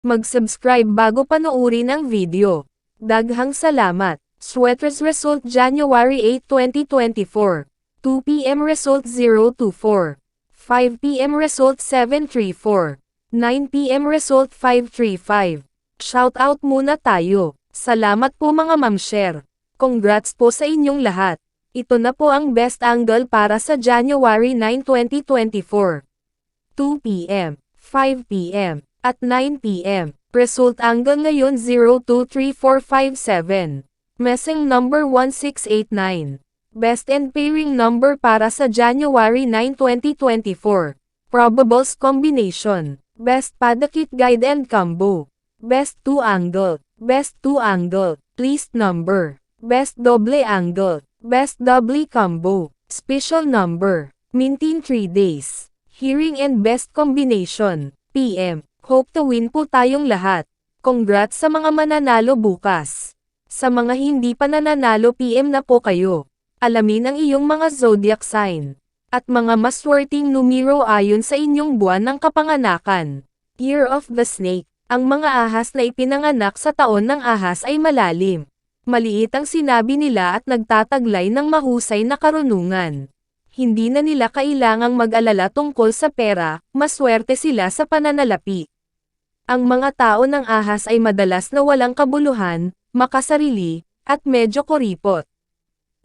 Mag-subscribe bago panoorin ang video. Daghang salamat. Sweaters result January 8, 2024. 2 p.m. result 024. 5 p.m. result 734. 9 p.m. result 535. Shoutout muna tayo. Salamat po mga ma'am-share. Congrats po sa inyong lahat. Ito na po ang best angle para sa January 9, 2024. 2 p.m., 5 p.m., at 9 p.m. Result angle ngayon 023457. Messing number 1689. Best and pairing number para sa January 9, 2024. Probables combination. Best Padakit Guide and Combo. Best 2 angle. Best 2 angle. Least number. Best double angle. Best double combo. Special number. Mintin 3 days. Hearing and best combination. PM. Hope to win po tayong lahat. Congrats sa mga mananalo bukas. Sa mga hindi pa nananalo PM na po kayo. Alamin ang iyong mga zodiac sign. At mga maswerteng numero ayon sa inyong buwan ng kapanganakan. Year of the Snake. Ang mga ahas na ipinanganak sa taon ng ahas ay malalim. Maliit ang sinabi nila at nagtataglay ng mahusay na karunungan. Hindi na nila kailangang mag-alala tungkol sa pera, maswerte sila sa pananalapi. Ang mga tao ng ahas ay madalas na walang kabuluhan, makasarili, at medyo kuripot.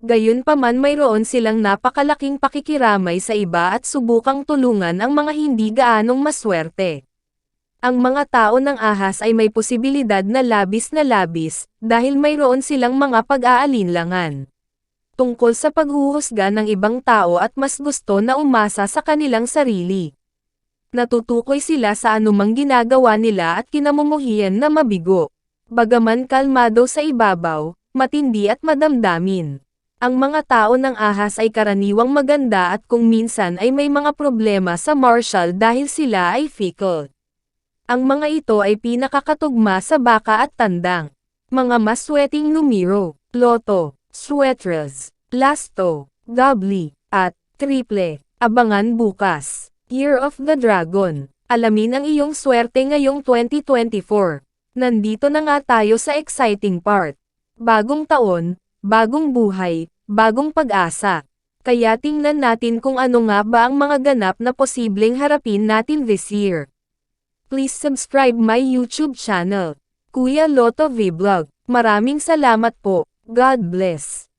Gayunpaman mayroon silang napakalaking pakikiramay sa iba at subukang tulungan ang mga hindi gaanong maswerte. Ang mga tao ng ahas ay may posibilidad na labis dahil mayroon silang mga pag-aalinlangan tungkol sa paghuhusga ng ibang tao at mas gusto na umasa sa kanilang sarili. Natutukoy sila sa anumang ginagawa nila at kinamumuhian na mabigo. Bagaman kalmado sa ibabaw, matindi at madamdamin. Ang mga tao ng ahas ay karaniwang maganda at kung minsan ay may mga problema sa martial dahil sila ay fickle. Ang mga ito ay pinakakatugma sa baka at tandang. Mga maswerteng numero, loto, sweaters, lasto, doubly, at triple. Abangan bukas. Year of the Dragon. Alamin ang iyong swerte ngayong 2024. Nandito na nga tayo sa exciting part. Bagong taon, bagong buhay, bagong pag-asa. Kaya tingnan natin kung ano nga ba ang mga ganap na posibleng harapin natin this year. Please subscribe my YouTube channel, Kuya Lotto Vlog. Maraming salamat po. God bless.